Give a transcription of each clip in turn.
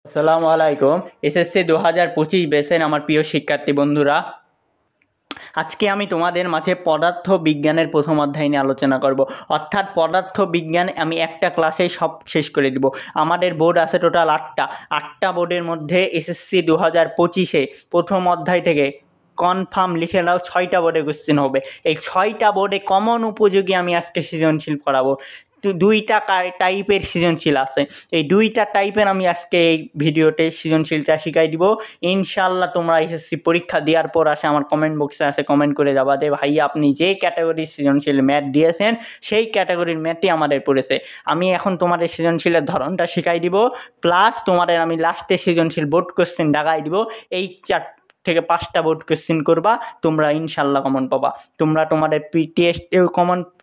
আসসালামু আলাইকুম। এসএসসি 2025 ব্যাচের আমার প্রিয় শিক্ষার্থী বন্ধুরা, আজকে আমি তোমাদের মাঝে পদার্থ বিজ্ঞানের প্রথম অধ্যায় নিয়ে আলোচনা করব। অর্থাৎ পদার্থ বিজ্ঞান আমি একটা ক্লাসেই সব শেষ করে দিব। আমাদের বোর্ড আছে টোটাল 8টা বোর্ডের মধ্যে এসএসসি 2025-এ প্রথম অধ্যায় থেকে কনফার্ম লিখে নাও 6টা বোর্ডে কোশ্চেন হবে। এই 6টা বোর্ডে কমন উপযোগী আমি আজকে সৃজনশীল করাবো। দুইটা টাইপের সৃজনশীল আছে, এই দুইটা টাইপের আমি আজকে এই ভিডিওতে সৃজনশীলটা শিখাই দিব। ইনশাল্লাহ তোমরা এসএসসি পরীক্ষা দেওয়ার পর আসে আমার কমেন্ট বক্সে আছে কমেন্ট করে যাবা যে ভাই আপনি যে ক্যাটাগরির সৃজনশীল ম্যাথ দিয়েছেন সেই ক্যাটাগরির ম্যাথই আমাদের পড়েছে। আমি এখন তোমাদের সৃজনশীলের ধরনটা শিখাই দিব, প্লাস তোমাদের আমি লাস্টে সৃজনশীল বোর্ড কোশ্চেন দেখাই দিব। এই 4 থেকে 5টা বোর্ড কোশ্চেন করবা, তোমরা ইনশাল্লাহ কমন পাবা। তোমরা তোমাদের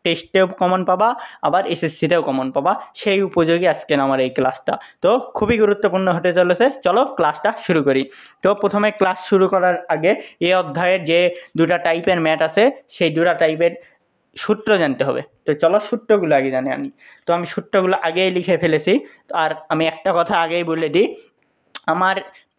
টেস্টেও কমন পাবা, আবার এসএসসিতেও কমন পাবা। সেই উপযোগী আজকের আমার এই ক্লাসটা তো খুবই গুরুত্বপূর্ণ হতে চলেছে। চলো ক্লাসটা শুরু করি। তো প্রথমে ক্লাস শুরু করার আগে এই অধ্যায়ের যে দুটা টাইপের ম্যাথ আছে সেই দুটা টাইপের সূত্র জানতে হবে। তো চলো সূত্রগুলো আগে জানি আমি। তো আমি সূত্রগুলো আগেই লিখে ফেলেছি। আর আমি একটা কথা আগেই বলে দিই, আমার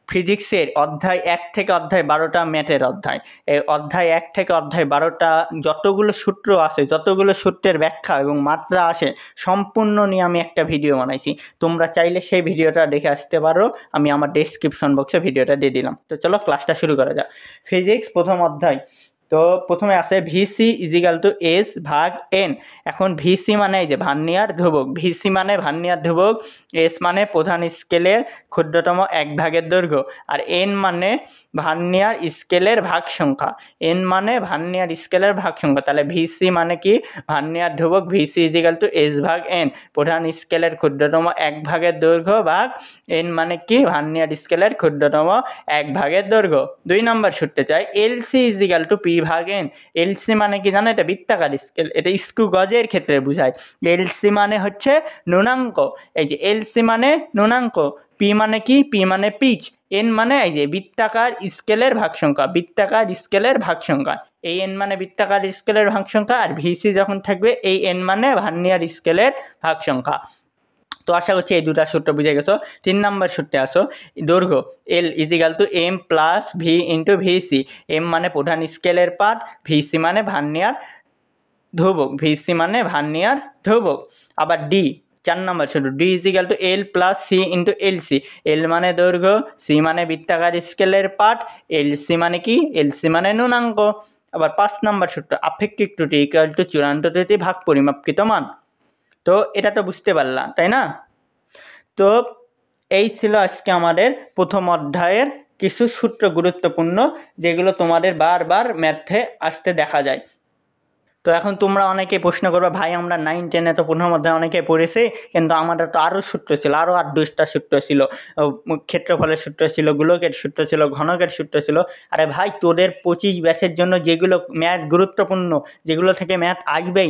ফিজিক্সের অধ্যায় 1 থেকে অধ্যায় 12টা ম্যাথের অধ্যায়। এই অধ্যায় 1 থেকে অধ্যায় 12টা যতগুলো সূত্র আছে, যতগুলো সূত্রের ব্যাখ্যা এবং মাত্রা আসে সম্পূর্ণ নিয়ে আমি একটা ভিডিও বানাইছি। তোমরা চাইলে সেই ভিডিওটা দেখে আসতে পারো, আমি আমার ডেসক্রিপশন বক্সে ভিডিওটা দিয়ে দিলাম। তো চলো ক্লাসটা শুরু করা যাক। ফিজিক্স প্রথম অধ্যায়। তো প্রথমে আছে ভিসি ইজিক্যাল টু এস ভাগ এন। এখন ভিসি মানে এই যে ভার্নিয়ার ধ্রুবক, ভিসি মানে ভার্নিয়ার ধ্রুবক, এস মানে প্রধান স্কেলের ক্ষুদ্রতম এক ভাগের দৈর্ঘ্য, আর এন মানে ভার্নিয়ার স্কেলের ভাগ সংখ্যা। এন মানে ভার্নিয়ার স্কেলের ভাগ সংখ্যা। তাহলে ভিসি মানে কি ভার্নিয়ার ধ্রুবক, ভিসি ইজিক্যাল টু এস ভাগ এন, প্রধান স্কেলের ক্ষুদ্রতম এক ভাগের দৈর্ঘ্য, ভাগ এন মানে কি ভার্নিয়ার স্কেলের ক্ষুদ্রতম এক ভাগের দৈর্ঘ্য। 2 নম্বর সূত্রে চাই এলসি ইজিক্যাল টু পি ভাগ এন। এলসি মানে কি জানো? এটা বৃত্তাকার স্কেল, এটা স্ক্রু গজের ক্ষেত্রে বোঝায়। এলসি মানে হচ্ছে নুনাঙ্ক। এই যে এলসি মানে নুনাঙ্ক, পি মানে কি, পি মানে পিচ, এন মানে এই যে বৃত্তাকার স্কেলের ভাগ সংখ্যা, বৃত্তাকার স্কেলের ভাগ সংখ্যা। এই এন মানে বৃত্তাকার স্কেলের ভাগ সংখ্যা, আর ভিসি যখন থাকবে এই এন মানে ভার্নিয়ার স্কেলের ভাগ সংখ্যা। তো আশা করছি এই দুটা সূত্র বুঝে গেছো। 3 নম্বর সূত্রে আসো, দৈর্ঘ্য L is equal to M plus V into VC. M মানে প্রধান স্কেলের পার্ট, ভিসি মানে ভার্নিয়ার ধ্রুবক, ভিসি মানে ভার্নিয়ার ধ্রুবক। আবার ডি 4 নম্বর সূত্র, D is equal to L plus C into LC. L মানে দৈর্ঘ্য, সি মানে বৃত্তাকার স্কেলের পার্ট, এলসি মানে কি, এলসি মানে নুনাঙ্ক। আবার 5 নম্বর সূত্র, আপেক্ষিক ত্রুটি ইকুয়াল টু চূড়ান্ত ত্রুটি ভাগ পরিমাপকৃত মান। তো এটা তো বুঝতে পারলাম তাই না? তো এই ছিল আজকে আমাদের প্রথম অধ্যায়ের কিছু সূত্র, গুরুত্বপূর্ণ, যেগুলো তোমাদের বারবার ম্যাথে আসতে দেখা যায়। তো এখন তোমরা অনেকে প্রশ্ন করবে, ভাই আমরা 9-10-এ তো প্রথম অধ্যায় অনেকে পড়েছি, কিন্তু আমাদের তো আরও সূত্র ছিল, আরও 8-10টা সূত্র ছিল। ক্ষেত্রফলের সূত্র ছিল, গোলকের সূত্র ছিল, ঘনকের সূত্র ছিল। আরে ভাই তোদের 25 ব্যাচের জন্য যেগুলো ম্যাথ গুরুত্বপূর্ণ, যেগুলো থেকে ম্যাথ আসবেই,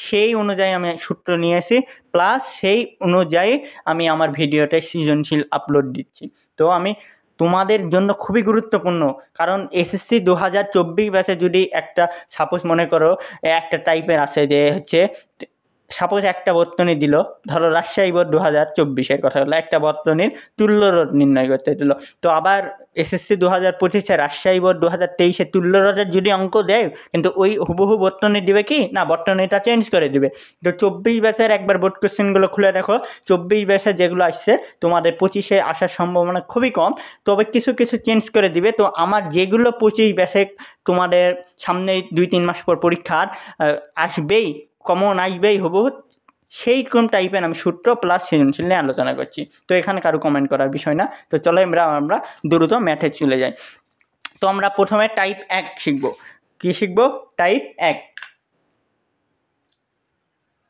সেই অনুযায়ী আমি সূত্র নিয়েছি, প্লাস সেই অনুযায়ী আমি আমার ভিডিওতে সৃজনশীল আপলোড দিচ্ছি। তো আমি তোমাদের জন্য খুবই গুরুত্বপূর্ণ, কারণ এসএসসি 2024 ব্যাচে যদি একটা সাপোজ মনে করো একটা টাইপের আছে যে হচ্ছে, সাপোজ একটা বর্তনী দিল, ধরো রাজশাহী বোর্ড 2024-এর কথা হলো, একটা বর্তনীর তুল্য রোধ নির্ণয় করতে দিল। তো আবার এসএসসি 2025-এ রাজশাহী বোর্ড 2023-এ তুল্য রোধের যদি অঙ্ক দেয়, কিন্তু ওই হুবহু বর্তনী দিবে কি না, বর্তনীটা চেঞ্জ করে দিবে। তো 24 ব্যাচের একবার বোর্ড কোশ্চেনগুলো খুলে দেখো, 24 ব্যাচে যেগুলো আসছে তোমাদের 25-এ আসার সম্ভাবনা খুবই কম, তবে কিছু কিছু চেঞ্জ করে দিবে। তো আমার যেগুলো 25 ব্যাচে তোমাদের সামনে 2-3 মাস পর পরীক্ষার আসবেই, কমন আসবেই হুবহু, সেইরকম টাইপের আমি সূত্র প্লাস সৃজনশীল নিয়ে আলোচনা করছি। তো এখানে কারো কমেন্ট করার বিষয় না। তো চলো আমরা দ্রুত ম্যাথে চলে যাই। তো আমরা প্রথমে টাইপ 1 শিখব। কি শিখব? টাইপ 1।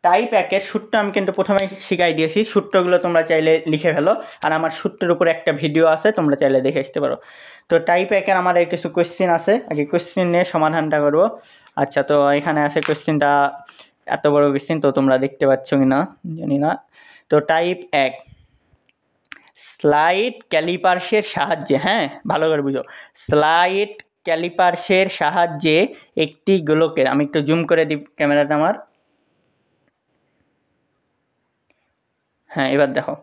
টাইপ 1-এর সূত্র আমি কিন্তু প্রথমে শিখাই দিয়েছি, সূত্রগুলো তোমরা চাইলে লিখে ফেলো, আর আমার সূত্রের উপর একটা ভিডিও আছে, তোমরা চাইলে দেখে আসতে পারো। তো টাইপ 1-এর আমাদের কিছু কোশ্চেন আছে, আগে কোশ্চেন নিয়ে সমাধানটা করবো। আচ্ছা, তো এখানে আছে কোশ্চেনটা, এত বড় কোশ্চেন, তো তোমরা দেখতে পাচ্ছ কি না জানি না। তো টাইপ 1, স্লাইড ক্যালিপার্সের সাহায্যে, হ্যাঁ ভালো করে বুঝো, স্লাইড ক্যালিপার্সের সাহায্যে একটি গোলকের, আমি একটু জুম করে দিই ক্যামেরাটা আমার, হ্যাঁ এবার দেখো,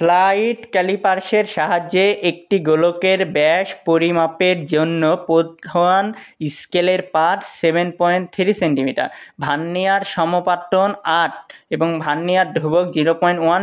স্লাইড ক্যালিপার্সের সাহায্যে একটি গোলকের ব্যাস পরিমাপের জন্য প্রধান স্কেলের পাঠ 7.3 সেন্টিমিটার, ভার্নিয়ার সমপাটন 8 এবং ভার্নিয়ার ধ্রুবক 0.1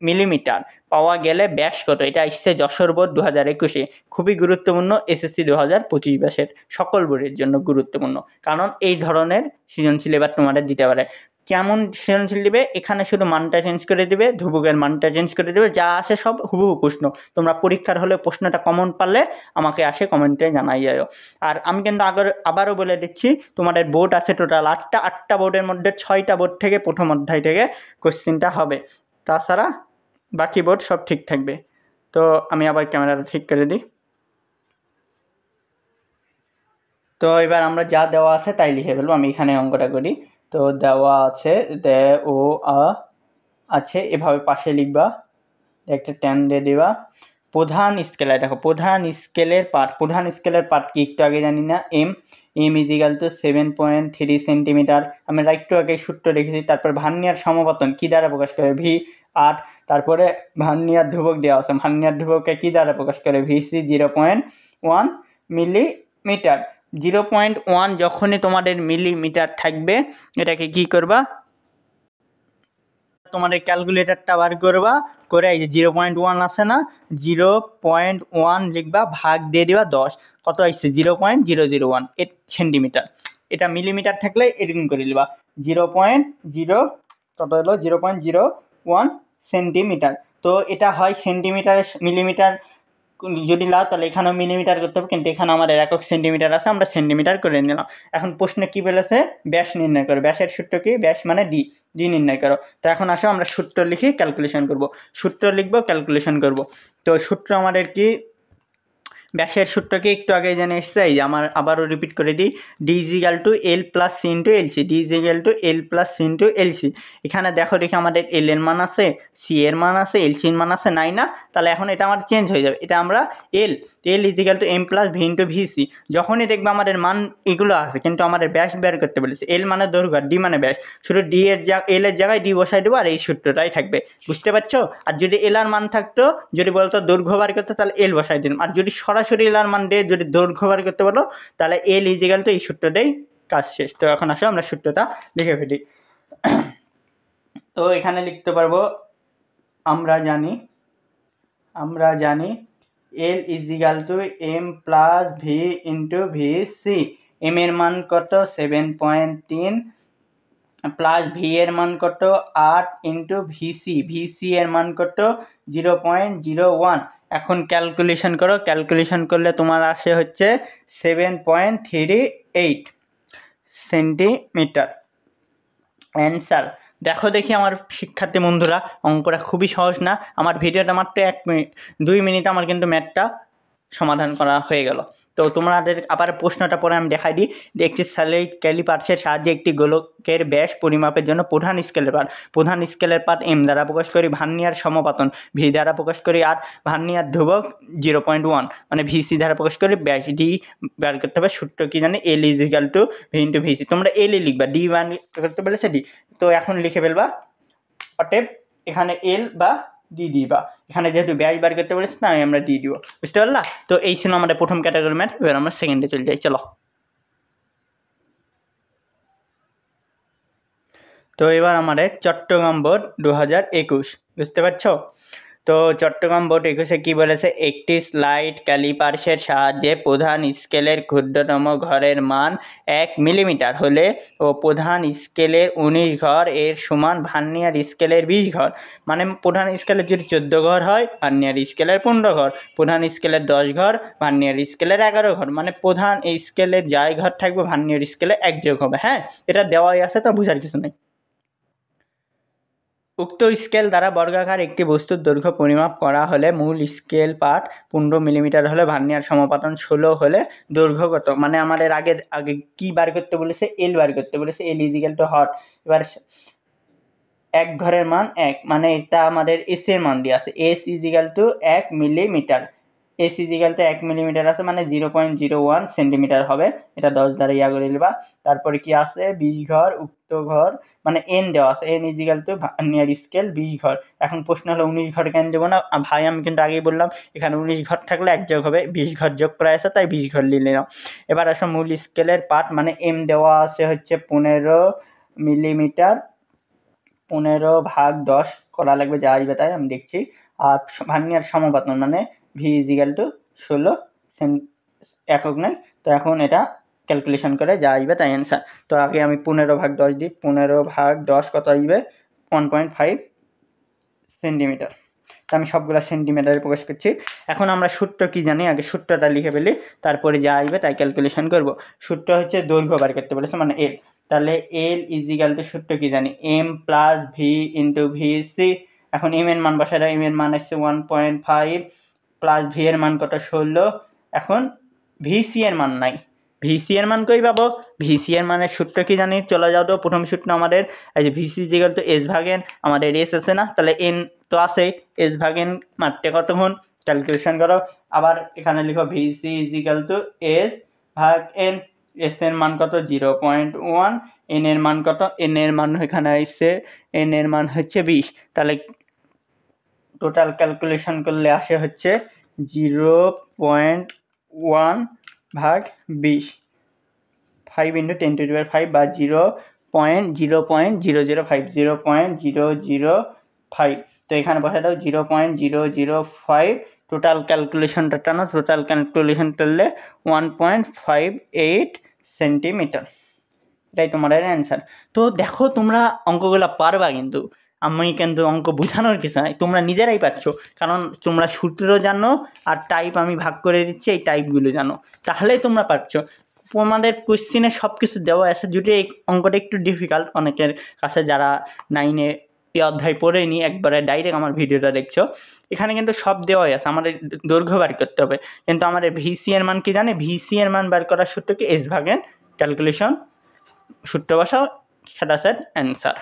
মিলিমিটার পাওয়া গেলে ব্যাস কত? এটা আসছে যশোর বোর্ড 2021-এ। খুবই গুরুত্বপূর্ণ, এসএসসি 2025 ব্যাসের সকল বোর্ডের জন্য গুরুত্বপূর্ণ, কারণ এই ধরনের সৃজনশীল এবার তোমাদের দিতে পারে। কেমন সৃজনশীল দিবে? এখানে শুধু মানটা চেঞ্জ করে দিবে, ধ্রুবকের মানটা চেঞ্জ করে দেবে, যা আসে সব হুবহু প্রশ্ন। তোমরা পরীক্ষার হলে প্রশ্নটা কমন পারলে আমাকে আসে কমেন্টে জানাই যাও। আর আমি কিন্তু আবারও বলে দিচ্ছি, তোমাদের বোর্ড আছে টোটাল 8টা বোর্ডের মধ্যে 6টা বোর্ড থেকে প্রথম অধ্যায় থেকে কোশ্চেনটা হবে, তাছাড়া বাকি বোর্ড সব ঠিক থাকবে। তো আমি আবার ক্যামেরাটা ঠিক করে দিই। তো এবার আমরা যা দেওয়া আছে তাই লিখে ফেলবো। আমি এখানে অঙ্কটা করি। তো দেওয়া আছে আছে, এভাবে পাশে লিখবা, একটা ট্যান দিয়ে দিবা। প্রধান স্কেলার, দেখো প্রধান স্কেলের পার্ট কি একটু আগে জানি না, এম ইজিক্যাল টু 7.3 সেন্টিমিটার। আমরা একটু আগে সূত্র রেখেছি। তারপর ভার্নিয়ার সমপতন কি দ্বারা প্রকাশ করে? V8। তারপরে ভার্নিয়ার ধ্রুবক দেওয়া আছে, ভার্নিয়ার ধ্রুবককে কি দ্বারা প্রকাশ করে? VC 0.1 millimetre. 0.1 যখনই তোমাদের মিলিমিটার থাকবে, এটাকে কি করবা? তোমাদের ক্যালকুলেটারটা বার করবা, করে এই যে 0.1 আছে না, 0.1 লিখবা, ভাগ দিয়ে দিবা 10। কত আসছে? 0.001 সেন্টিমিটার। এটা মিলিমিটার থাকলে এরকম করে নিবা, 0.0 কত হলো? 0.01 সেন্টিমিটার। তো এটা হয় সেন্টিমিটার, মিলিমিটার যদি লাও তাহলে এখানেও মিলিমিটার করতে হবে, কিন্তু এখানে আমাদের একক সেন্টিমিটার আছে, আমরা সেন্টিমিটার করে নিলাম। এখন প্রশ্নে কি বলেছে? ব্যাস নির্ণয় করো। ব্যাসের সূত্র কি? ব্যাস মানে ডি নির্ণয় করো। তো এখন আসো আমরা সূত্র লিখি, ক্যালকুলেশন করব। সূত্র লিখবো, ক্যালকুলেশন করব। তো সূত্র আমাদের কি? ব্যাসের সূত্রকে একটু আগে জেনে এসছে, এই যে আমার আবারও রিপিট করে দিই, D is equal to L plus C into LC. D is equal to L plus C into LC. এখানে দেখো দেখি আমাদের এল এর মান আছে, সি এর মান আছে, এলসির মান আছে, নাই না? তাহলে এখন এটা আমার চেঞ্জ হয়ে যাবে, এটা আমরা L is equal to M plus V into VC. যখনই দেখবে আমাদের মান এগুলো আছে, কিন্তু আমাদের ব্যাস বের করতে বলেছে। এল মানে দৈর্ঘ্য, ডি মানে ব্যাস, শুধু এল এর জায়গায় ডি বসাই দেবো, আর এই সূত্রটাই থাকবে। বুঝতে পারছো? আর যদি এল আর মান থাকতো, যদি বলতো দৈর্ঘ্য বার করতে, তাহলে এল বসাই দিলাম। আর যদি সরাসরি এল আর মান দিয়ে যদি দৈর্ঘ্য বার করতে বলো, তাহলে এল ইজিক্যাল টু এই সূত্রটাই, কাজ শেষ। তো এখন আসো আমরা সূত্রটা লিখে ফেলি। তো এখানে লিখতে পারবো, আমরা জানি L is equal to M plus V into VC. M এর মান কত? 7.3 প্লাস ভি এর মান কত? 8 ইন্টু ভিসি এর মান কত? 0.01। এখন ক্যালকুলেশন করো, ক্যালকুলেশন করলে তোমার আসে হচ্ছে 7.38 সেন্টিমিটার অ্যান্সার। দেখো দেখি আমার শিক্ষার্থী বন্ধুরা, অঙ্কটা খুবই সহজ না? আমার ভিডিওটা মাত্র 2 মিনিট আমার কিন্তু ম্যাথটা সমাধান করা হয়ে গেল। তো তোমাদের আবার প্রশ্নটা পরে আমি দেখাই দিই। একটি স্যালাইড ক্যালিপার্সের সাহায্যে একটি গোলকের ব্যাস পরিমাপের জন্য প্রধান স্কেলের পার্ট এম দ্বারা প্রকাশ করি, ভার্নিয়ার সমপাতন ভি দ্বারা প্রকাশ করি, আর ভার্নিয়ার ধ্রুবক 0.1 মানে ভিসি দ্বারা প্রকাশ করি, ব্যাস ডি বার করতে হবে। সূত্র কি জানি? L is equal to V into VC. তোমরা এল লিখবা, ডি বার করতে বলেছে ডি। তো এখন লিখে ফেলবা, অতএব এখানে এল বা ডি দিবা। এখানে যেহেতু ব্যাস বার করতে বলেছে না, আমরা ডি দিব। বুঝতে পারলা? তো এই ছিল আমাদের প্রথম ক্যাটাগরি ম্যাথ। এবার আমরা সেকেন্ডে চলে যাই, চলো। তো এবার আমাদের চট্টগ্রাম বোর্ড 2021, বুঝতে পারছো? তো চট্টগ্রাম বোর্ড 21-এ কী বলেছে? একটি স্লাইড ক্যালিপার্সের সাহায্যে প্রধান স্কেলের ক্ষুদ্রতম ঘরের মান 1 মিলিমিটার হলে ও প্রধান স্কেলের 19 ঘর এর সমান ভার্নিয়ার স্কেলের 20 ঘর। মানে প্রধান স্কেলের যদি 14 ঘর হয়, ভার্নিয়ার স্কেলের 15 ঘর, প্রধান স্কেলের 10 ঘর, ভার্নিয়ার স্কেলের 11 ঘর। মানে প্রধান স্কেলের যাই ঘর থাকবে, ভার্নিয়ার স্কেলে 1 যোগ হবে। হ্যাঁ, এটা দেওয়াই আছে, তো বোঝার কিছু নেই। উক্ত স্কেল দ্বারা বর্গাকার একটি বস্তুর দৈর্ঘ্য পরিমাপ করা হলে মূল স্কেল পাঠ 15 মিলিমিটার হলে ভার্নিয়ার সমপাতন 16 হলে দৈর্ঘ্য কত? মানে আমাদের আগে কি বার করতে বলেছে? এল বার করতে বলেছে। এল ইজিক্যাল টু হট। এবার এক ঘরের মান 1, মানে এটা আমাদের এস এর মান দিয়ে আছে, S equal to 1 millimeter. S equal to 1 millimeter আছে মানে 0.01 সেন্টিমিটার হবে, এটা 10 দ্বারা ইয়া করে নিবা। তারপরে কি আছে 20 ঘর, উক্ত ঘর মানে এন দেওয়া আছে, N equal to vernier scale 20 ঘর। এখন প্রশ্ন হলো 19 ঘর কেন দেবো না ভাই, আমি কিন্তু আগেই বললাম এখানে 19 ঘর থাকলে এক যোগ হবে, 20 ঘর যোগ করা আছে তাই 20 ঘর নিয়ে নিলাম। এবার আসো মূল স্কেলের পার্ট মানে এম দেওয়া আছে হচ্ছে 15 মিলিমিটার, 15/10 করা লাগবে, যা আসবে তাই আমি দেখছি। আর ভার্নিয়ার সমাপতন মানে ভি ইজিক্যাল টু 16 একক নয়। তো এখন এটা ক্যালকুলেশন করে যা আসবে তাই অ্যান্সার। তো আগে আমি 15/10 দিই, 15/10 কত আসবে 1.5 সেন্টিমিটার। তো আমি সবগুলো সেন্টিমিটারে প্রকাশ করছি। এখন আমরা সূত্র কি জানি, আগে সূত্রটা লিখে ফেলি, তারপরে যা আসবে তাই ক্যালকুলেশন করব। সূত্র হচ্ছে দৈর্ঘ্য বার করতে বলেছে মানে এল, তাহলে এল ইজিক্যাল টু সূত্র কি জানি M plus V into V C. এখন এম এর মান বসাই দাও, এম এর মান আসছে 1.5 প্লাস ভি এর মান কত 16। এখন ভিসি এর মান নাই, ভিসি এর মান কই পাবো, ভিসি এর মানের সূত্র কি জানি, চলে যাও তো প্রথম সূত্র আমাদের এই যে ভিসি ইজিক্যাল টু এস ভাগেন, আমাদের এস আছে না, তাহলে এন তো আছে, এস ভাগেন মাত্রে কত গুণ ক্যালকুলেশন করো। আবার এখানে লিখো ভিসি ইজিক্যাল টু এস ভাগ এন, এস এর মান কত 0.1, এন এর মান কত, এন এর মান এখানে আসছে, এন এর মান হচ্ছে 20। তাহলে টোটাল ক্যালকুলেশন করলে আসে হচ্ছে 0.1 ভাগ 20, 5 × 10⁵ বা 0.005। তো এখানে বসে দাও 0.005। টোটাল ক্যালকুলেশনটা টানো, টোটাল ক্যালকুলেশন করলে 1.58 সেন্টিমিটার, এটাই তোমাদের অ্যান্সার। তো দেখো তোমরা অঙ্কগুলো পারবা, কিন্তু আমি কিন্তু অঙ্ক বোঝানোর কিছু নাই, তোমরা নিজেরাই পারছো, কারণ তোমরা সূত্র জানো আর টাইপ আমি ভাগ করে দিচ্ছি, এই টাইপগুলো জানো, তাহলেই তোমরা পারছো। তোমাদের কোশ্চিনে সব কিছু দেওয়া আছে, যদি এই অঙ্কটা একটু ডিফিকাল্ট অনেকের কাছে, যারা 9-এ এই অধ্যায় পড়েনি একবারে ডাইরেক্ট আমার ভিডিওটা দেখছো, এখানে কিন্তু সব দেওয়াই আছে। আমাদের দৈর্ঘ্য বার করতে হবে, কিন্তু আমাদের ভিসি এর মান কি জানে, ভিসি এর মান বার করার সূত্র কি এস ভাগেন, ক্যালকুলেশন সূত্র বসাও, সেটা স্যার অ্যান্সার।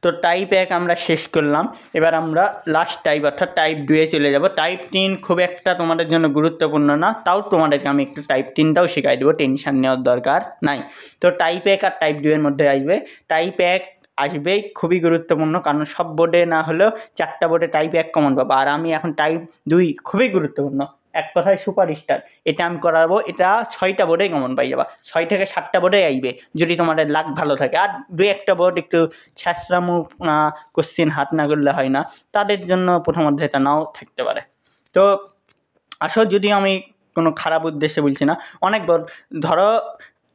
তো টাইপ 1 আমরা শেষ করলাম, এবার আমরা লাস্ট টাইপ অর্থাৎ টাইপ 2-এ চলে যাব। টাইপ 3 খুব একটা তোমাদের জন্য গুরুত্বপূর্ণ না, তাও তোমাদেরকে আমি একটু টাইপ 3টাও শেখাই দেবো, টেনশন নেওয়ার দরকার নাই। তো টাইপ 1 আর টাইপ 2-এর মধ্যে আসবে, টাইপ 1 আসবে খুবই গুরুত্বপূর্ণ, কারণ সব বোর্ডে না হলেও 4টা বোর্ডে টাইপ 1 কমন পাবো, আর আমি এখন টাইপ 2 খুবই গুরুত্বপূর্ণ, এক কথায় সুপারস্টার, এটা আমি করাবো, এটা 6টা বোর্ডেই কমন পাই যাবা, 6 থেকে 7টা বোর্ডে আসবে যদি তোমাদের লাক ভালো থাকে। আর 2-1টা বোর্ড একটু ছ্যাঁচড়ামু কোশ্চিন হাত না করলে হয় না, তাদের জন্য প্রথম অধ্যায়টা নাও থাকতে পারে। তো আসলে যদি আমি কোনো খারাপ উদ্দেশ্যে বলছি না, অনেক বোর্ড ধরো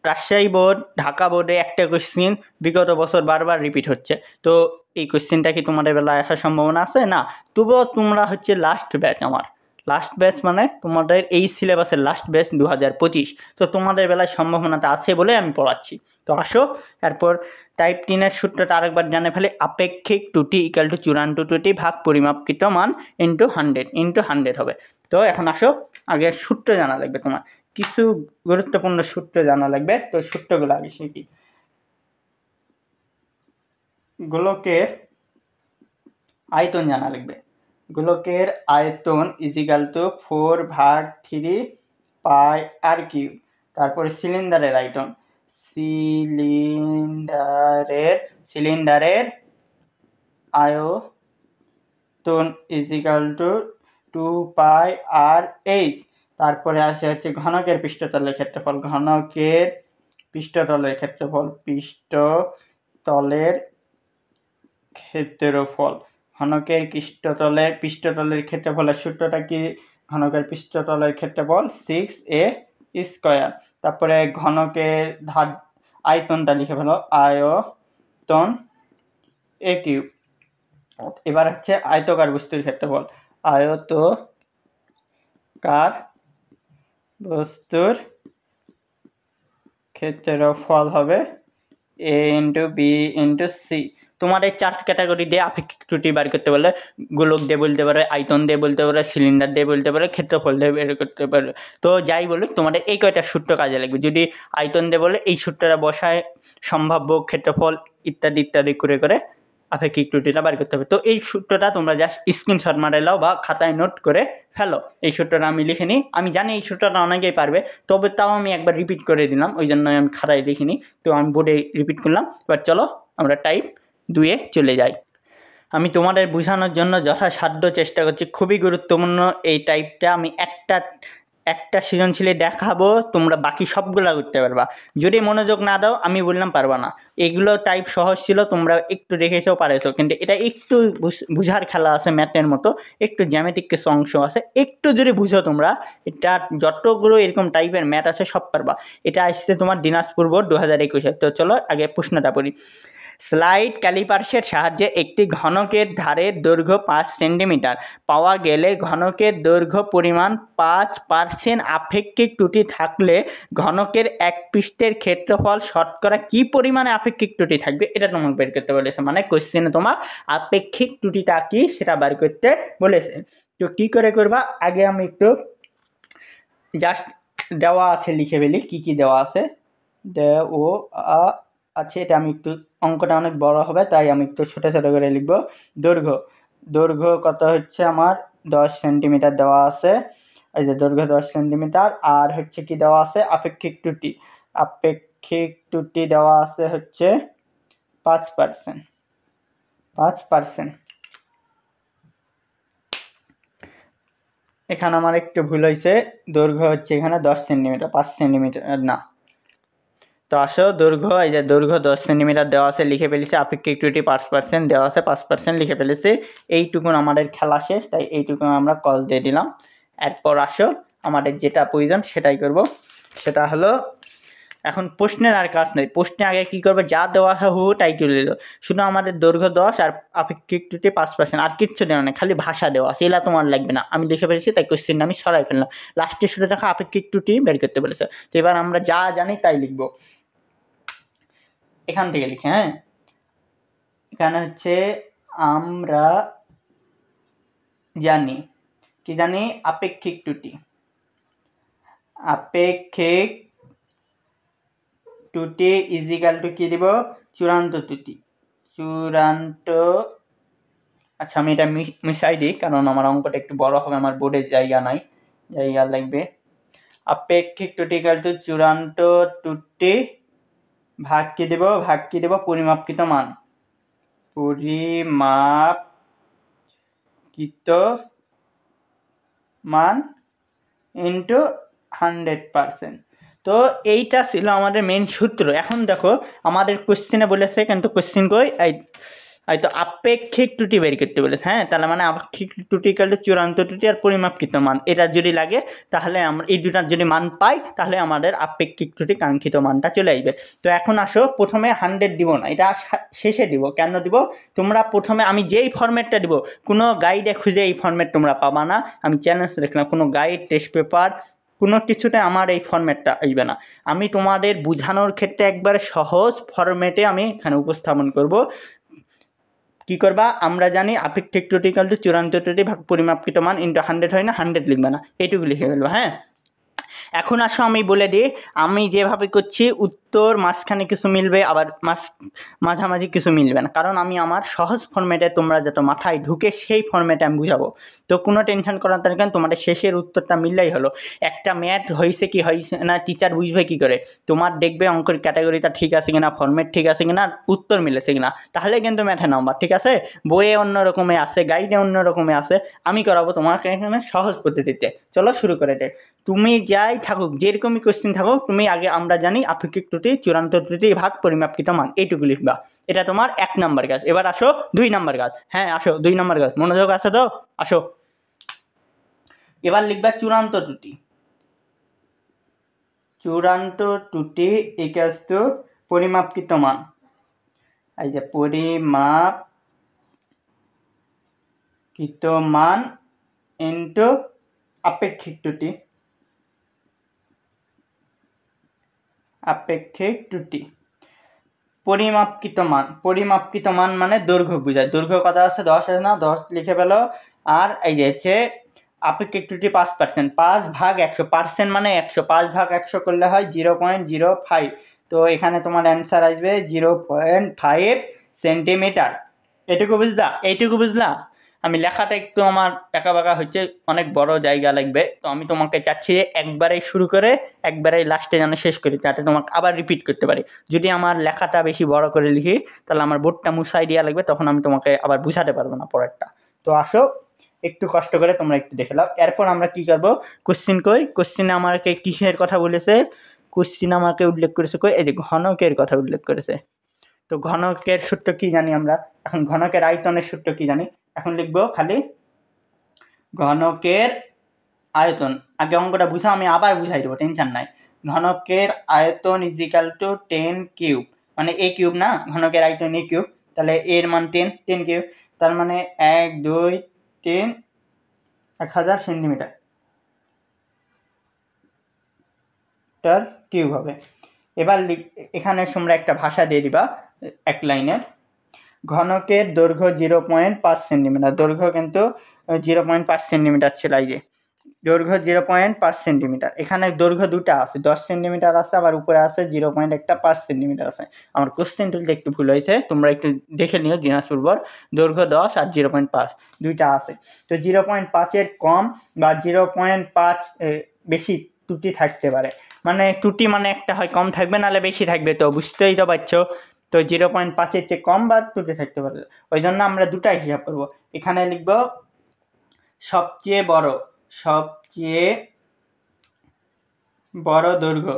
রাজশাহী বোর্ড, ঢাকা বোর্ডে একটা কোশ্চিন বিগত বছর বারবার রিপিট হচ্ছে, তো এই কোশ্চিনটা কি তোমাদের বেলায় আসার সম্ভাবনা আছে না? তবুও তোমরা হচ্ছে লাস্ট ব্যাচ, আমার লাস্ট ব্যাচ মানে তোমাদের এই সিলেবাসের লাস্ট ব্যাচ 2025, তো তোমাদের বেলায় সম্ভাবনাটা আছে বলে আমি পড়াচ্ছি। তো আসো এরপর টাইপ 3-এর সূত্রটা আরেকবার জানে ফেলে, আপেক্ষিক ত্রুটি ইকুয়াল টু চূড়ান্ত ত্রুটি ভাগ পরিমাপকৃত মান ইন্টু 100 হবে। তো এখন আসো আগে সূত্র জানা লাগবে, তোমার কিছু গুরুত্বপূর্ণ সূত্র জানা লাগবে। তো সূত্রগুলো আগে শিখি। গোলকের আয়তন জানা লাগবে, গোলকের আয়তন ইজিক্যাল টু 4/3 পাই আর কিউব। তারপরে সিলিন্ডারের আয়তন, সিলিন্ডারের আয়তন ইজিক্যাল টু 2 পাই আর এইচ। তারপরে আসে হচ্ছে ঘনকের পৃষ্ঠতলের ক্ষেত্রফল, ঘনকের পৃষ্ঠতলের ক্ষেত্রফল, পৃষ্ঠতলের ক্ষেত্রফল, ঘনকের পৃষ্ঠতলের ক্ষেত্রফলের সূত্রটা কি, ঘনকের পৃষ্ঠতলের ক্ষেত্রফল 6a²। তারপরে ঘনকের আয়তনটা লিখে ফেলো, আয়তন a কিউব। এবার হচ্ছে আয়তকার বস্তুর ক্ষেত্রফল, আয়তকার বস্তুর ক্ষেত্রফল হবে a × b × c। তোমার এই 4 ক্যাটাগরি দিয়ে আপেক্ষিক ত্রুটি বার করতে বলে, গোলক দিয়ে বলতে পারে, আয়তন দিয়ে বলতে পারে, সিলিন্ডার দিয়ে বলতে পারে, ক্ষেত্রফল দিয়ে বের করতে পারে। তো যাই বলুক তোমাদের এই কয়টা সূত্র কাজে লাগবে। যদি আয়তন দিয়ে বলে এই সূত্রটা বসায় সম্ভাব্য ক্ষেত্রফল ইত্যাদি ইত্যাদি করে আপেক্ষিক ত্রুটিটা বার করতে হবে। তো এই সূত্রটা তোমরা জাস্ট স্ক্রিনশট মারে নাও বা খাতায় নোট করে ফেলো। এই সূত্রটা আমি লিখে নিই, আমি জানি এই সূত্রটা অনেকেই পারবে, তবে তাও আমি একবার রিপিট করে দিলাম, ওই জন্য আমি খাতায় লিখিনি, তো আমি বোর্ডে রিপিট করলাম। এবার চলো আমরা টাইপ 2-এ চলে যাই। আমি তোমাদের বোঝানোর জন্য যথাসাধ্য চেষ্টা করছি, খুবই গুরুত্বপূর্ণ এই টাইপটা। আমি একটা সৃজনশীলে দেখাবো, তোমরা বাকি সবগুলো করতে পারবা। যদি মনোযোগ না দাও আমি বললাম পারবা না। এগুলো টাইপ সহজ ছিল, তোমরা একটু দেখেছো পারেছো, কিন্তু এটা একটু বুঝার খেলা আছে, ম্যাথের মতো একটু জ্যামিতিক কিছু অংশ আছে, একটু যদি বুঝো তোমরা, এটা যতগুলো এরকম টাইপের ম্যাথ আছে সব পারবা। এটা আসছে তোমার দিনাজপুর বোর্ড 2021-এ। তো চলো আগে প্রশ্নটা পড়ি। স্লাইড ক্যালিপার্সের সাহায্যে একটি ঘনকের ধারের দৈর্ঘ্য 5 সেন্টিমিটার পাওয়া গেলে ঘনকের দৈর্ঘ্য পরিমাণ 5% আপেক্ষিক ত্রুটি থাকলে ঘনকের এক পৃষ্ঠের ক্ষেত্রফল শতকরা কি পরিমাণে আপেক্ষিক ত্রুটি থাকবে, এটা তোমাকে বের করতে বলেছে। মানে কোশ্চেনে তোমার আপেক্ষিক ত্রুটিটা কি সেটা বের করতে বলেছে। তো কী করে করবা, আগে আমি একটু জাস্ট দেওয়া আছে লিখে ফেলি, কী কী দেওয়া আছে। আছে, এটা আমি একটু, অঙ্কটা অনেক বড় হবে তাই আমি একটু ছোটো ছোটো করে লিখবো। দৈর্ঘ্য কত হচ্ছে আমার 10 সেন্টিমিটার দেওয়া আছে, এই যে দৈর্ঘ্য 10 সেন্টিমিটার। আর হচ্ছে কি দেওয়া আছে, আপেক্ষিক ত্রুটি দেওয়া আছে হচ্ছে 5%। এখানে আমার একটু ভুল হয়েছে, দৈর্ঘ্য হচ্ছে এখানে 10 সেন্টিমিটার, 5 সেন্টিমিটার না। তো আসো দৈর্ঘ্য, এই যে দৈর্ঘ্য 10 সেন্টিমিটার দেওয়া আছে, লিখে ফেলেছি। আপেক্ষিক ত্রুটি 5% দেওয়া আছে, 5% লিখে ফেলেছি। এইটুকুন আমাদের খেলা শেষ, তাই এইটুকুন আমরা কল দিয়ে দিলাম। এরপর আসো আমাদের যেটা প্রয়োজন সেটাই করব, সেটা হলো এখন প্রশ্নের আর কাজ নেই। প্রশ্নে আগে কী করবে, যা দেওয়া আছে তাই তুলে দিল। শুধু আমাদের দৈর্ঘ্য 10 আর আপেক্ষিক ত্রুটি 5%, আর কিচ্ছু দেওয়া নেই, খালি ভাষা দেওয়া আছে, এলা তোমার লাগবে না। আমি লিখে ফেলেছি তাই কোশ্চেনটা আমি সরাই ফেললাম। লাস্টে শুধু দেখা আপেক্ষিক ত্রুটি বের করতে বলেছে। তো এবার আমরা যা জানি তাই লিখবো, এখান থেকে লিখে। হ্যাঁ, এখানে হচ্ছে আমরা জানি, কি জানি, আপেক্ষিক ত্রুটি ইজিক্যাল টু কি দিব, চূড়ান্ত ত্রুটি। আচ্ছা আমি এটা মিশাই দিই, কারণ আমার অঙ্কটা একটু বড় হবে, আমার বোর্ডে জায়গা নাই, জায়গা লাগবে। আপেক্ষিক ত্রুটি ইকুয়াল টু চূড়ান্ত ত্রুটি ভাগ কি দেব, পরিমাপকৃত মান ইন্টু 100%। তো এইটা ছিল আমাদের মেন সূত্র। এখন দেখো আমাদের কোশ্চেনে বলেছে, কিন্তু কোশ্চেন কই, এই তো আপেক্ষিক ত্রুটি বের করতে বলেছে। হ্যাঁ, তাহলে মানে আপেক্ষিক ত্রুটি কালে চূড়ান্ত ত্রুটি আর পরিমাপকৃত মান, এটা যদি লাগে তাহলে আমরা এই দুটার যদি মান পাই তাহলে আমাদের আপেক্ষিক ত্রুটি কাঙ্ক্ষিত মানটা চলে আসবে। তো এখন আসো, প্রথমে 100 দিব না, এটা শেষে দিব। কেন দিব, তোমরা প্রথমে আমি যেই ফরম্যাটটা দিব, কোনো গাইডে খুঁজে এই ফরম্যাট তোমরা পাবা না। আমি চ্যালেঞ্জ দেখলাম, কোনো গাইড, টেস্ট পেপার, কোনো কিছুতে আমার এই ফরম্যাটটা আসবে না। আমি তোমাদের বোঝানোর ক্ষেত্রে একবার সহজ ফরম্যাটে আমি এখানে উপস্থাপন করব। কি করবা, আমরা জানি আপেক্ষিক ত্রুটি ইকুয়াল টু চূড়ান্ত ত্রুটি ভাগ পরিমাপকৃত মান ইন্টু 100 হয় না, 100 লিখবে না, এইটুকু লিখে ফেলবো। হ্যাঁ, এখন আসো আমি বলে দিই, আমি যেভাবে করছি উত্তর মাঝখানে কিছু মিলবে, আবার মাঝামাঝি কিছু মিলবে না, কারণ আমি আমার সহজ ফরম্যাটে তোমরা যত মাথায় ঢুকে সেই ফরম্যাটে আমি বুঝাবো। তো কোনো টেনশন করার দরকার, তোমাদের শেষের উত্তরটা মিললেই হলো। একটা ম্যাথ হয়েছে কি হয়েছে না টিচার বুঝবে কি করে, তোমার দেখবে অঙ্কের ক্যাটাগরিটা ঠিক আছে কিনা, ফরম্যাট ঠিক আছে কিনা, উত্তর মিলেছে কিনা, তাহলে কিন্তু ম্যাথে নাম্বার ঠিক আছে। বইয়ে অন্য রকমে আছে, গাইডে অন্য রকমে আছে, আমি করাবো তোমাকে এখানে সহজ পদ্ধতিতে। চলো শুরু করে দে। তুমি যাই থাকুক, যেরকমই কোশ্চেন থাকুক, তুমি আগে আমরা জানি আপেক্ষিক ত্রুটি চূড়ান্ত ত্রুটি ভাগ পরিমাপকৃত মান, এইটুকু লিখবা। এটা তোমার 1 নম্বর কাজ। এবার আসো 2 নম্বর কাজ। হ্যাঁ আসো 2 নম্বর কাজ, মনোযোগ আছে তো, আসো। এবার লিখবা চূড়ান্ত ত্রুটি ইকুয়ালস টু পরিমাপকৃত মান। এই যে পরিমাপকৃত মান ইন্টু আপেক্ষিক ত্রুটি। পরিমাপকৃত মান মানে দৈর্ঘ্য বোঝায়, দৈর্ঘ্য কথা আছে 10 আছে না, 10 লিখে ফেলো। আর এই যে হচ্ছে আপেক্ষিক ত্রুটি 5%, 5 ভাগ 100%, মানে 100, 5 ভাগ 100 করলে হয় 0.05। তো এখানে তোমার অ্যান্সার আসবে 0.5 সেন্টিমিটার। এটুকু বুঝলা, এইটুকু বুঝলা? আমি লেখাটা একটু আমার একা বাঁকা হচ্ছে, অনেক বড় জায়গা লাগবে, তো আমি তোমাকে চাচ্ছি যে একবারেই শুরু করে একবারেই লাস্টে যেন শেষ করি, যাতে তোমাকে আবার রিপিট করতে পারি। যদি আমার লেখাটা বেশি বড় করে লিখি তাহলে আমার বোর্ডটা মুছাই দেওয়া লাগবে, তখন আমি তোমাকে আবার বুঝাতে পারবো না পরেরটা। তো আসো একটু কষ্ট করে তোমরা একটু দেখে নাও। এরপর আমরা কি করবো, কোশ্চিন কই, কোশ্চিনে আমাকে কিসের কথা বলেছে, কোশ্চিন আমাকে উল্লেখ করেছে কই, এই যে ঘনকের কথা উল্লেখ করেছে। তো ঘনকের সূত্র কি জানি আমরা, এখন ঘনকের আয়তনের সূত্র কি জানি, এখন লিখবো খালি ঘনকের আয়তন। আগে অঙ্কটা বুঝা, আমি আবার বুঝাই দেবো, টেনশন নাই। ঘনকের আয়তন ইজিক্যাল টু 10 কিউব, মানে এ কিউব না, ঘনকের আয়তন এ কিউব, তাহলে এর মান 10, 10 কিউব, তার মানে 1 2 3 1000 সেন্টিমিটার তার কিউব হবে। এবার এখানে তোমরা একটা ভাষা দিয়ে দিবা এক লাইনের। ঘনকের দৈর্ঘ্য 0.5 সেন্টিমিটার, দৈর্ঘ্য কিন্তু 0.5 সেন্টিমিটার ছিল, এই যে দৈর্ঘ্য 0.5 সেন্টিমিটার। এখানে দৈর্ঘ্য দুটা আছে, 10 সেন্টিমিটার আছে, আবার উপরে আছে 0.5 সেন্টিমিটার আছে। আমার কোশ্চেন তুলতে একটু ভুল হয়েছে, তোমরা একটু দেখে নিও দিনাজপুর। দৈর্ঘ্য 10 আর 0.5 দুইটা আছে। তো 0.5-এর কম বা 0.5 বেশি ত্রুটি থাকতে পারে, মানে ত্রুটি মানে একটা হয় কম থাকবে নাহলে বেশি থাকবে, তো বুঝতেই তো পারছো। তো 0.5-এর চেয়ে কম বা ত্রুটি থাকতে পারে, ওই জন্য আমরা দুটাই হিসাব করবো। এখানে লিখবো সবচেয়ে বড়, সবচেয়ে বড় দৈর্ঘ্য,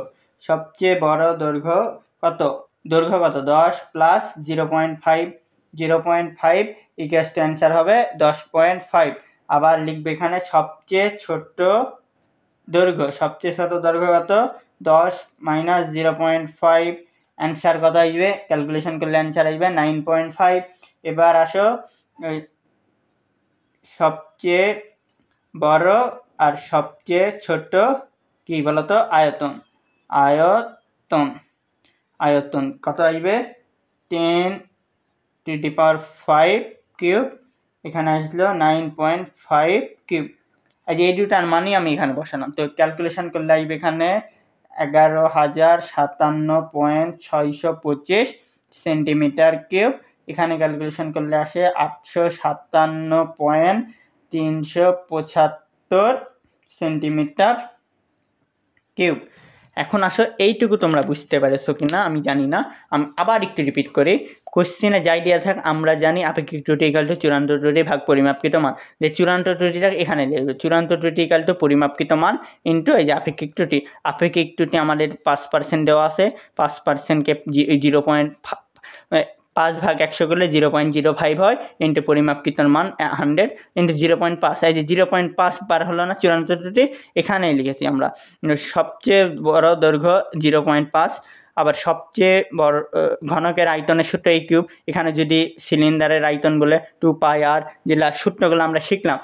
সবচেয়ে বড় দৈর্ঘ্য কত, দৈর্ঘ্য কত 10 প্লাস 0.5, 0.5 ইকুয়ালস টু অ্যান্সার হবে 10.5। আবার লিখবে এখানে সবচেয়ে ছোট দৈর্ঘ্য, সবচেয়ে ছোট দৈর্ঘ্য কত 10 মাইনাস 0.5, অ্যান্সার কত আসবে, ক্যালকুলেশন করলে অ্যান্সার আসবে 9.5। এবার আসো সবচেয়ে বড় আর সবচেয়ে ছোট কি বলতো, আয়তন, আয়তন, আয়তন কত আসবে 10⁵ কিউব, এখানে আসলো 9.5 কিউব। আজ এই দুটার মানই আমি এখানে বসালাম, তো ক্যালকুলেশন করলে আসবে এখানে 11,057.625 সেন্টিমিটার কিউব। এখানে ক্যালকুলেশন করলে আসে 857.375 সেন্টিমিটার কিউব। এখন আসো এইটুকু তোমরা বুঝতে পেরেছো কিনা আমি জানি না, আমি আবার একটু রিপিট করি। কোশ্চেনে যাই দেওয়া থাক আমরা জানি আপেক্ষিক ত্রুটি ইকাল টু চূড়ান্ত ত্রুটি ভাগ পরিমাপকৃত মান, যে চূড়ান্ত ত্রুটিটা এখানে লিখবে, চূড়ান্ত ত্রুটি ইকাল টু পরিমাপকৃত মান ইন্টু এই যে আপেক্ষিক ত্রুটি। আপেক্ষিক ত্রুটি আমাদের 5% দেওয়া আছে, 5%কে 5/100 করলে 0.05 হয়, ইন্টু পরিমাপকৃত মান 100 ইন্টু 0.5, এই যে 0.5 বার হলো না চূড়ান্ত ত্রুটি, এখানেই লিখেছি আমরা। সবচেয়ে বড় দৈর্ঘ্য 0.5, আবার সবচেয়ে বড় ঘনকের আয়তনের সূত্র এই কিউব, এখানে যদি সিলিন্ডারের আয়তন বলে 2πr, যেগুলা সূত্রগুলো আমরা শিখলাম,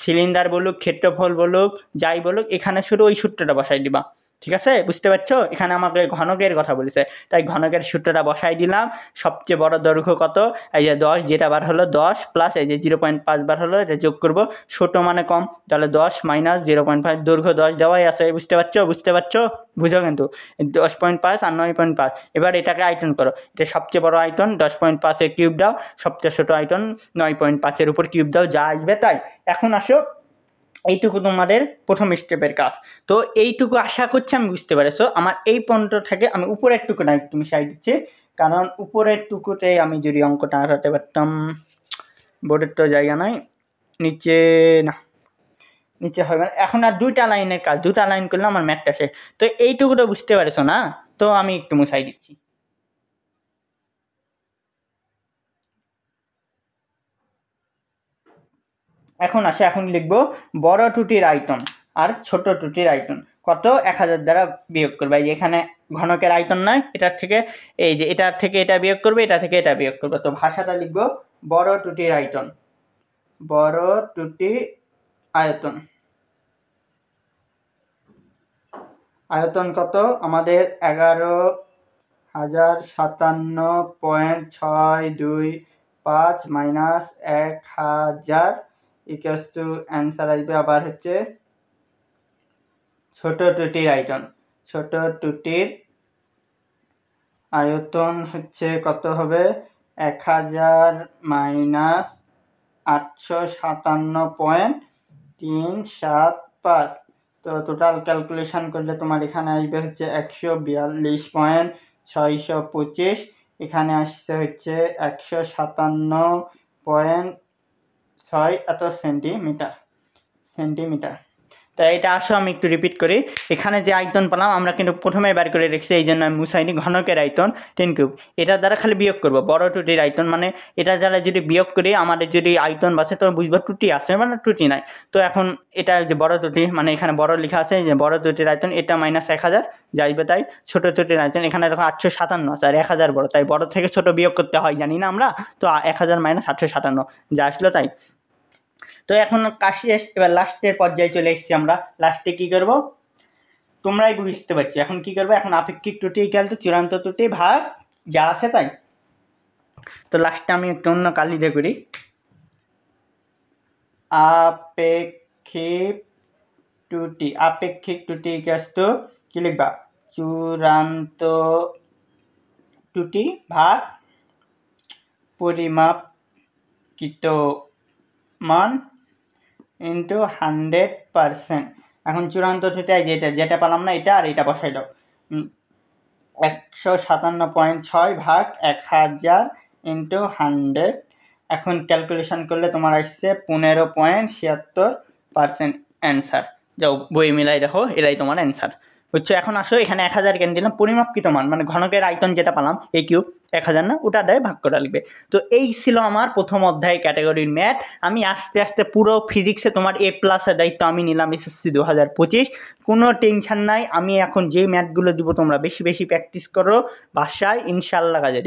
সিলিন্ডার বলুক ক্ষেত্রফল বলুক যাই বলুক, এখানে শুধু ওই সূত্রটা বসাই দিবা, ঠিক আছে? বুঝতে পারছো? এখানে আমাকে ঘনকের কথা বলেছে, তাই ঘনকের সূত্রটা বসাই দিলাম। সবচেয়ে বড় দৈর্ঘ্য কত, এই যে 10, যেটা বার হলো 10 প্লাস এই যে 0.5 বার হলো, এটা যোগ করবো, ছোট মানে কম, তাহলে 10 মাইনাস 0.5, দৈর্ঘ্য 10 দেওয়াই আছে, বুঝতে পারছো? বুঝতে পারছো? বুঝো কিন্তু 10.5 আর 9.5। এবার এটাকে আয়তন করো, এটা সবচেয়ে বড় আয়তন 10.5-এর কিউব দাও, সবচেয়ে ছোট আয়তন 9.5-এর উপর কিউব দাও, যা আসবে তাই। এখন আসো এইটুকু তোমাদের প্রথম স্টেপের কাজ। তো এইটুকু আশা করছি আমি বুঝতে পেরেছো। আমার এই পয়েন্ট থেকে আমি উপরের টুকুটা একটু মিশাই দিচ্ছি, কারণ উপরের টুকুতে আমি যদি অঙ্কটা আঁকাতে পারতাম, বোর্ডের তো জায়গা নাই, নিচে না, নিচে হবে না। এখন আর দুইটা লাইনের কাজ, দুটা লাইন করলে আমার ম্যাথটা শেষ। তো এইটুকুটা বুঝতে পেরেছো না? তো আমি একটু মুছাই দিচ্ছি। এখন আসে, এখন লিখবো বড় টুটির আয়তন আর ছোট টুটির আয়তন কত, 1000 দ্বারা বিয়োগ করবে। এই যে এখানে ঘনকের আয়তন নয়, এটার থেকে এই যে এটার থেকে এটা বিয়োগ করবে, এটা থেকে এটা বিয়োগ করবে। তো ভাষাটা লিখবো বড় টুটির আয়তন, বড় টুটি আয়তন। আয়তন কত আমাদের 11,057.625 মাইনাস 1000 ইকুয়ালস টু অ্যান্সার আসবে আবার হচ্ছে ছোট টুটির আয়তন। ছোট টুটির আয়তন হচ্ছে কত হবে 1000 মাইনাস 857.375। তো টোটাল ক্যালকুলেশন করলে তোমার এখানে আসবে হচ্ছে 142.625, এখানে আসছে হচ্ছে 157.6 এত সেন্টিমিটার। তো এটা আসো আমি একটু রিপিট করি। এখানে যে আয়তন পেলাম আমরা কিন্তু প্রথমে বার করে রেখেছি, এই জন্য আমি মুছাইনি। ঘনকের আয়তন 10 কিউব, এটার দ্বারা খালি বিয়োগ করব বড় টুটির আয়তন, মানে এটা দ্বারা যদি বিয়োগ করি আমাদের যদি আয়তন বাঁচে তো বুঝবো টুটি আছে মানে টুটি নাই। তো এখন এটা যে বড় টুটি, মানে এখানে বড় লেখা আছে যে বড় টুটির আয়তন, এটা মাইনাস 1000 যাইবে, তাই ছোট টুটির আয়তন এখানে দেখো 857 আছে আর 1000 বড়, তাই বড় থেকে ছোট বিয়োগ করতে হয় জানি না আমরা। তো 1000 মাইনাস 857 যা আসলো তাই। তো এখন কাজ শেষ, এবার লাস্টের পর্যায়ে চলে এসেছি আমরা। লাস্টে কি করব তোমরাই বুঝতে পারছো। এখন কি করবো, এখন আপেক্ষিক ত্রুটি ইকুয়াল টু চূড়ান্ত ত্রুটি ভাগ যা আছে তাই। তো লাস্টে আমি একটু অন্য কালি দিয়ে করি। আপেক্ষিক ত্রুটি ইকুয়াল টু কি লিখবা, চূড়ান্ত ত্রুটি ভাগ পরিমাপকৃত মান ইন্টু 100%। এখন চূড়ান্ত ত্রুটি যেটা পেলাম না এটা আর এটা বসাই দাও। 157.6 ভাগ 1000 ইন্টু 100। এখন ক্যালকুলেশন করলে তোমার আসছে 15.76% অ্যান্সার। যাও বই মিলাই দেখো, এটাই তোমার অ্যান্সার বুঝছো। এখন আসো এখানে 1000 কেন দিলাম, পরিমাপকৃত মান মানে ঘনকের আয়তন যেটা পেলাম এই কিউব 1000 না, ওটা দেয় ভাগ করা লিখবে। তো এই ছিল আমার প্রথম অধ্যায় ক্যাটাগরির ম্যাথ। আমি আস্তে আস্তে পুরো ফিজিক্সে তোমার A+-এর দায়িত্ব আমি নিলাম SSC 2025। কোনো টেনশন নাই, আমি এখন যে ম্যাথগুলো দিব তোমরা বেশি বেশি প্র্যাকটিস করো বাসায়, ইনশাল্লাহ কাজে